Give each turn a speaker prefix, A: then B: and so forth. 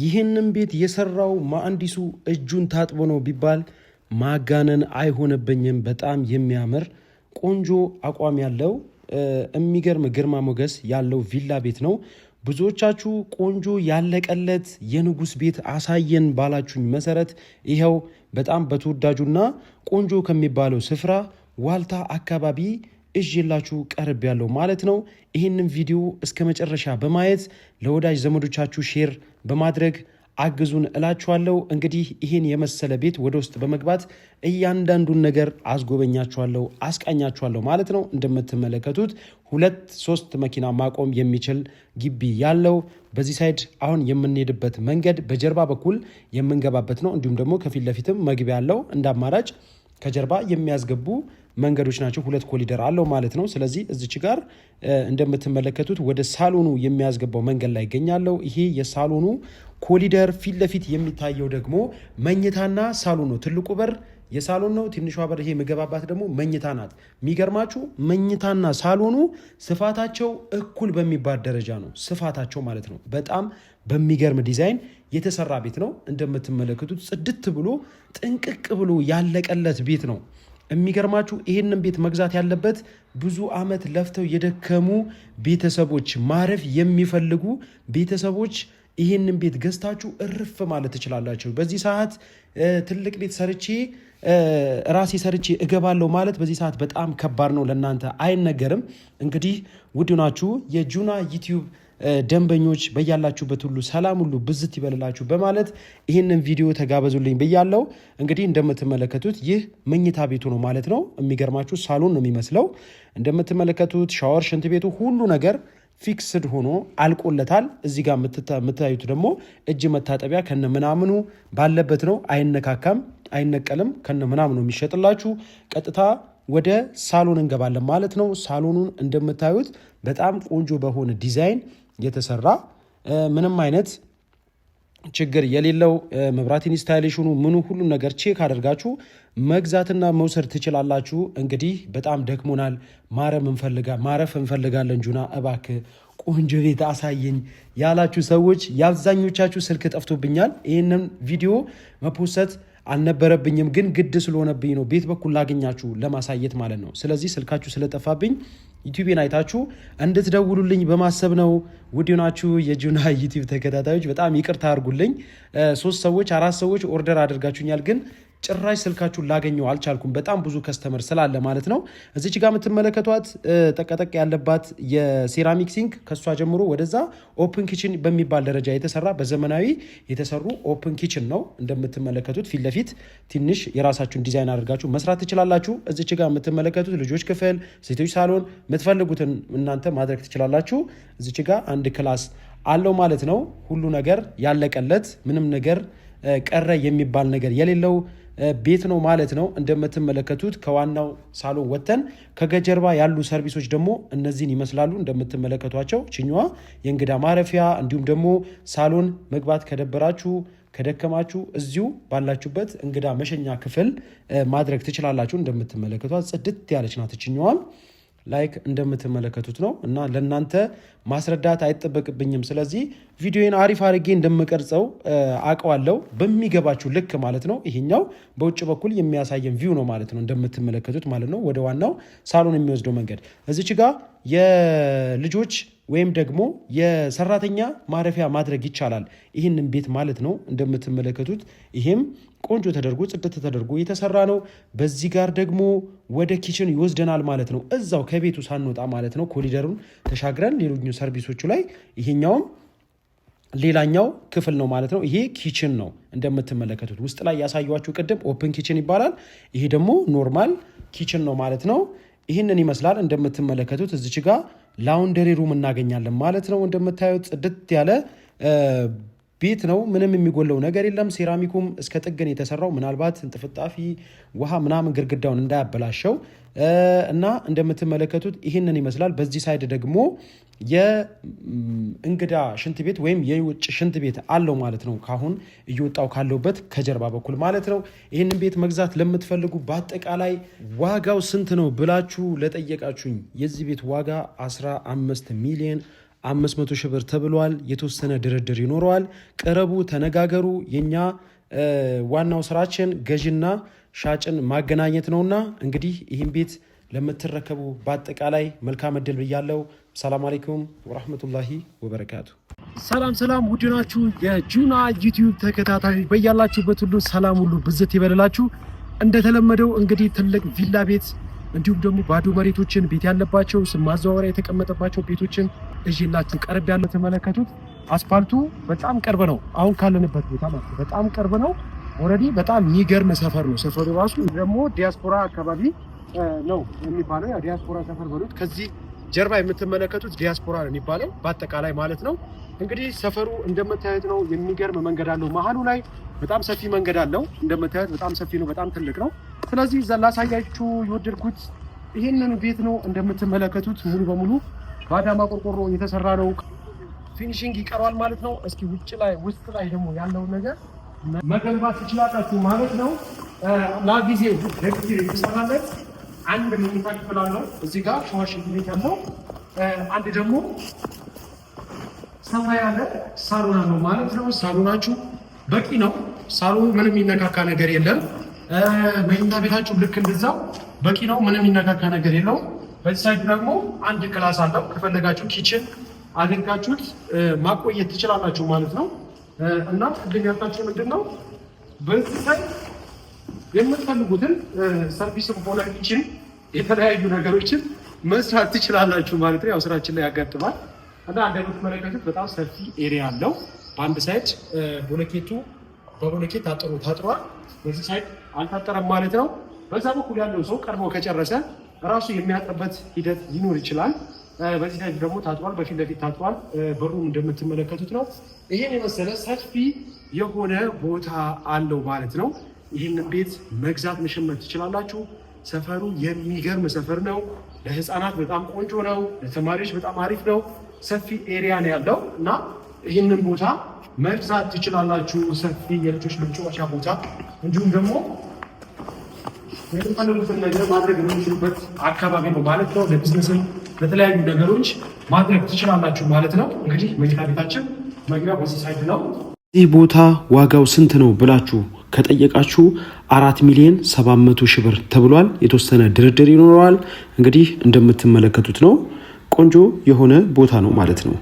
A: ይህንን ቤት የሰራው መሐንዲሱ እጁን ታጥቦ ነው ቢባል ማጋነን አይሆንብኝም። በጣም የሚያምር ቆንጆ አቋም ያለው የሚገርም ግርማ ሞገስ ያለው ቪላ ቤት ነው። ብዙዎቻችሁ ቆንጆ ያለቀለት የንጉስ ቤት አሳየን ባላችሁኝ መሰረት ይኸው በጣም በተወዳጁና ቆንጆ ከሚባለው ስፍራ ዋልታ አካባቢ እጅላችሁ ቀርብ ያለው ማለት ነው። ይህንን ቪዲዮ እስከ መጨረሻ በማየት ለወዳጅ ዘመዶቻችሁ ሼር በማድረግ አግዙን እላችኋለሁ። እንግዲህ ይህን የመሰለ ቤት ወደ ውስጥ በመግባት እያንዳንዱን ነገር አስጎበኛችኋለሁ፣ አስቃኛችኋለሁ ማለት ነው። እንደምትመለከቱት 2-3 መኪና ማቆም የሚችል ግቢ ያለው በዚህ ሳይድ አሁን የምንሄድበት መንገድ በጀርባ በኩል የምንገባበት ነው። እንዲሁም ደግሞ ከፊት ለፊትም መግቢያ ያለው እንደ አማራጭ ከጀርባ የሚያስገቡ መንገዶች ናቸው። 2 ኮሊደር አለው ማለት ነው። ስለዚህ እዚች ጋር እንደምትመለከቱት ወደ ሳሎኑ የሚያስገባው መንገድ ላይ ይገኛለው። ይሄ የሳሎኑ ኮሊደር ፊት ለፊት የሚታየው ደግሞ መኝታና ሳሎን ነው። ትልቁ በር የሳሎን ነው። ትንሿ በር ይሄ የምገባባት ደግሞ መኝታ ናት። የሚገርማችሁ መኝታና ሳሎኑ ስፋታቸው እኩል በሚባል ደረጃ ነው። ስፋታቸው ማለት ነው። በጣም በሚገርም ዲዛይን የተሰራ ቤት ነው። እንደምትመለከቱት ጽድት ብሎ ጥንቅቅ ብሎ ያለቀለት ቤት ነው። የሚገርማችሁ ይህንን ቤት መግዛት ያለበት ብዙ ዓመት ለፍተው የደከሙ ቤተሰቦች፣ ማረፍ የሚፈልጉ ቤተሰቦች ይህንን ቤት ገዝታችሁ እርፍ ማለት ትችላላችሁ። በዚህ ሰዓት ትልቅ ቤት ራሴ ሰርቼ እገባለሁ ማለት በዚህ ሰዓት በጣም ከባድ ነው። ለእናንተ አይነገርም። እንግዲህ ውድ ናችሁ የጁና ዩቲዩብ ደንበኞች በያላችሁበት ሁሉ ሰላም ሁሉ ብዝት ይበልላችሁ በማለት ይህንን ቪዲዮ ተጋበዙልኝ ብያለው። እንግዲህ እንደምትመለከቱት ይህ መኝታ ቤቱ ነው ማለት ነው። የሚገርማችሁ ሳሎን ነው የሚመስለው። እንደምትመለከቱት ሻወር፣ ሽንት ቤቱ ሁሉ ነገር ፊክስድ ሆኖ አልቆለታል። እዚህ ጋር የምታዩት ደግሞ እጅ መታጠቢያ ከነ ምናምኑ ባለበት ነው። አይነካካም፣ አይነቀልም። ከነ ምናምኑ የሚሸጥላችሁ ቀጥታ ወደ ሳሎን እንገባለን ማለት ነው። ሳሎኑን እንደምታዩት በጣም ቆንጆ በሆነ ዲዛይን የተሰራ ምንም አይነት ችግር የሌለው መብራት ኢንስታሌሽኑ ምኑ ሁሉ ነገር ቼክ አድርጋችሁ መግዛትና መውሰድ ትችላላችሁ። እንግዲህ በጣም ደክሞናል፣ ማረፍ እንፈልጋለን፣ ጁና እባክህ ቆንጆ ቤት አሳየኝ ያላችሁ ሰዎች የአብዛኞቻችሁ ስልክ ጠፍቶብኛል። ይህንን ቪዲዮ መፖሰት አልነበረብኝም፣ ግን ግድ ስለሆነብኝ ነው ቤት በኩል ላገኛችሁ ለማሳየት ማለት ነው። ስለዚህ ስልካችሁ ስለጠፋብኝ ዩቲዩብን አይታችሁ እንድትደውሉልኝ በማሰብ ነው። ውድ ናችሁ የጁና ዩቲዩብ ተከታታዮች በጣም ይቅርታ አድርጉልኝ። 3 ሰዎች 4 ሰዎች ኦርደር አድርጋችሁኛል፣ ግን ጭራሽ ስልካችሁን ላገኘው አልቻልኩም። በጣም ብዙ ከስተመር ስላለ ማለት ነው። እዚች ጋር የምትመለከቷት ጠቀጠቅ ያለባት የሴራሚክ ሲንክ ከሷ ጀምሮ ወደዛ ኦፕን ኪችን በሚባል ደረጃ የተሰራ በዘመናዊ የተሰሩ ኦፕን ኪችን ነው። እንደምትመለከቱት ፊት ለፊት ትንሽ የራሳችሁን ዲዛይን አድርጋችሁ መስራት ትችላላችሁ። እዚች ጋር የምትመለከቱት ልጆች ክፍል፣ ሴቶች ሳሎን የምትፈልጉትን እናንተ ማድረግ ትችላላችሁ። እዚች ጋር አንድ ክላስ አለው ማለት ነው። ሁሉ ነገር ያለቀለት ምንም ነገር ቀረ የሚባል ነገር የሌለው ቤት ነው ማለት ነው። እንደምትመለከቱት ከዋናው ሳሎን ወጥተን ከገጀርባ ያሉ ሰርቪሶች ደግሞ እነዚህን ይመስላሉ። እንደምትመለከቷቸው ችኛዋ የእንግዳ ማረፊያ እንዲሁም ደግሞ ሳሎን መግባት ከደበራችሁ ከደከማችሁ እዚሁ ባላችሁበት እንግዳ መሸኛ ክፍል ማድረግ ትችላላችሁ። እንደምትመለከቷት ጽድት ያለች ናት ችኛዋም ላይክ እንደምትመለከቱት ነው እና ለእናንተ ማስረዳት አይጠበቅብኝም። ስለዚህ ቪዲዮን አሪፍ አድርጌ እንደምቀርጸው አውቀዋለሁ በሚገባችሁ ልክ ማለት ነው። ይሄኛው በውጭ በኩል የሚያሳየን ቪው ነው ማለት ነው፣ እንደምትመለከቱት ማለት ነው። ወደ ዋናው ሳሎን የሚወስደው መንገድ እዚች ጋር የልጆች ወይም ደግሞ የሰራተኛ ማረፊያ ማድረግ ይቻላል ይህንን ቤት ማለት ነው። እንደምትመለከቱት ይሄም ቆንጆ ተደርጎ ጽድት ተደርጎ የተሰራ ነው። በዚህ ጋር ደግሞ ወደ ኪችን ይወስደናል ማለት ነው፣ እዛው ከቤቱ ሳንወጣ ማለት ነው። ኮሊደሩን ተሻግረን ሌሎች ሰርቪሶቹ ላይ ይሄኛውም ሌላኛው ክፍል ነው ማለት ነው። ይሄ ኪችን ነው እንደምትመለከቱት ውስጥ ላይ ያሳዩዋችሁ ቅድም ኦፕን ኪችን ይባላል። ይሄ ደግሞ ኖርማል ኪችን ነው ማለት ነው። ይህንን ይመስላል እንደምትመለከቱት። እዚች ጋር ላውንደሪ ሩም እናገኛለን ማለት ነው። እንደምታዩት ጽድት ያለ ቤት ነው። ምንም የሚጎለው ነገር የለም። ሴራሚኩም እስከ ጥግን የተሰራው ምናልባት እንጥፍጣፊ ውሃ ምናምን ግድግዳውን እንዳያበላሸው እና እንደምትመለከቱት ይህንን ይመስላል። በዚህ ሳይድ ደግሞ የእንግዳ ሽንት ቤት ወይም የውጭ ሽንት ቤት አለው ማለት ነው። ካሁን እየወጣው ካለውበት ከጀርባ በኩል ማለት ነው። ይህንን ቤት መግዛት ለምትፈልጉ በአጠቃላይ ዋጋው ስንት ነው ብላችሁ ለጠየቃችሁኝ የዚህ ቤት ዋጋ 15 ሚሊዮን 500 ሺህ ብር ተብሏል። የተወሰነ ድርድር ይኖረዋል። ቅረቡ፣ ተነጋገሩ። የኛ ዋናው ስራችን ገዥና ሻጭን ማገናኘት ነውና እንግዲህ ይህን ቤት ለምትረከቡ በአጠቃላይ መልካም እድል ብያለው። ሰላም አለይኩም ወራህመቱላሂ ወበረካቱ። ሰላም ውድናችሁ የጁና ዩቲዩብ ተከታታይ በያላችሁበት ሁሉ ሰላም ሁሉ ብዝት ይበልላችሁ። እንደተለመደው እንግዲህ ትልቅ ቪላ ቤት እንዲሁም ደግሞ ባዶ መሬቶችን ቤት ያለባቸው ስም ማዘዋወሪያ የተቀመጠባቸው ቤቶችን እዤላችሁ ቀርብ ያለው ተመለከቱት። አስፋልቱ በጣም ቅርብ ነው። አሁን ካለንበት ቦታ ማለት በጣም ቅርብ ነው። ኦልሬዲ በጣም የሚገርም ሰፈር ነው። ሰፈሩ ራሱ ደግሞ ዲያስፖራ አካባቢ ነው የሚባለው። ያ ዲያስፖራ ሰፈር በሉት። ከዚህ ጀርባ የምትመለከቱት ዲያስፖራ ነው የሚባለው በአጠቃላይ ማለት ነው። እንግዲህ ሰፈሩ እንደምታዩት ነው። የሚገርም መንገድ አለው። መሀሉ ላይ በጣም ሰፊ መንገድ አለው። እንደምታዩት በጣም ሰፊ ነው። በጣም ትልቅ ነው። ስለዚህ ላሳያችሁ የወደድኩት ይህንን ቤት ነው። እንደምትመለከቱት ሙሉ በሙሉ በአዳማ ቆርቆሮ የተሰራ ነው። ፊኒሽንግ ይቀረዋል ማለት ነው። እስኪ ውስጥ ላይ ደግሞ ያለውን ነገር መገንባት ትችላላችሁ ማለት ነው። ለጊዜው የተሰራለት አንድ መኝታ ክፍል አለው። እዚህ ጋር ሻወር ቤት ያለው አንድ ደግሞ ሰፋ ያለ ሳሎን ነው ማለት ነው። ሳሎናችሁ በቂ ነው። ሳሎን ምንም የሚነካካ ነገር የለም። መኝታ ቤታችሁ ልክ እንደዛው በቂ ነው። ምንም የሚነካካ ነገር የለውም። በዚህ ሳይድ ደግሞ አንድ ክላስ አለው። ከፈለጋችሁ ኪችን አድርጋችሁት ማቆየት ትችላላችሁ ማለት ነው። እና ቅድም ያልኳችሁ ምንድን ነው በዚህ ሳይድ የምትፈልጉትን ሰርቪስም ሆነ ኪችን የተለያዩ ነገሮችን መስራት ትችላላችሁ ማለት ነው። ያው ስራችን ላይ ያጋጥማል። እና እንደምትመለከቱት በጣም ሰፊ ኤሪያ አለው። በአንድ ሳይድ በብሎኬት ታጥሯል። በዚህ ሳይድ አልታጠረም ማለት ነው። በዛ በኩል ያለው ሰው ቀድሞ ከጨረሰ ራሱ የሚያጥርበት ሂደት ሊኖር ይችላል። በዚህ ሳይድ ደግሞ ታጥሯል። በፊት ለፊት ታጥሯል። በሩም እንደምትመለከቱት ነው። ይሄን የመሰለ ሰፊ የሆነ ቦታ አለው ማለት ነው። ይህንን ቤት መግዛት መሸመት ትችላላችሁ። ሰፈሩ የሚገርም ሰፈር ነው። ለህፃናት በጣም ቆንጆ ነው። ለተማሪዎች በጣም አሪፍ ነው። ሰፊ ኤሪያ ነው ያለው እና ይህንን ቦታ መግዛት ትችላላችሁ። ሰፊ የልጆች መጫወቻ ቦታ እንዲሁም ደግሞ የተፈለጉትን ነገር ማድረግ የሚችሉበት አካባቢ ነው ማለት ነው። ለቢዝነስም ለተለያዩ ነገሮች ማድረግ ትችላላችሁ ማለት ነው። እንግዲህ መኝታ ቤታችን መግቢያ በዚህ ሳይድ ነው። ይህ ቦታ ዋጋው ስንት ነው ብላችሁ ከጠየቃችሁ 4,700,000 ብር ተብሏል። የተወሰነ ድርድር ይኖረዋል። እንግዲህ እንደምትመለከቱት ነው። ቆንጆ የሆነ ቦታ ነው ማለት ነው።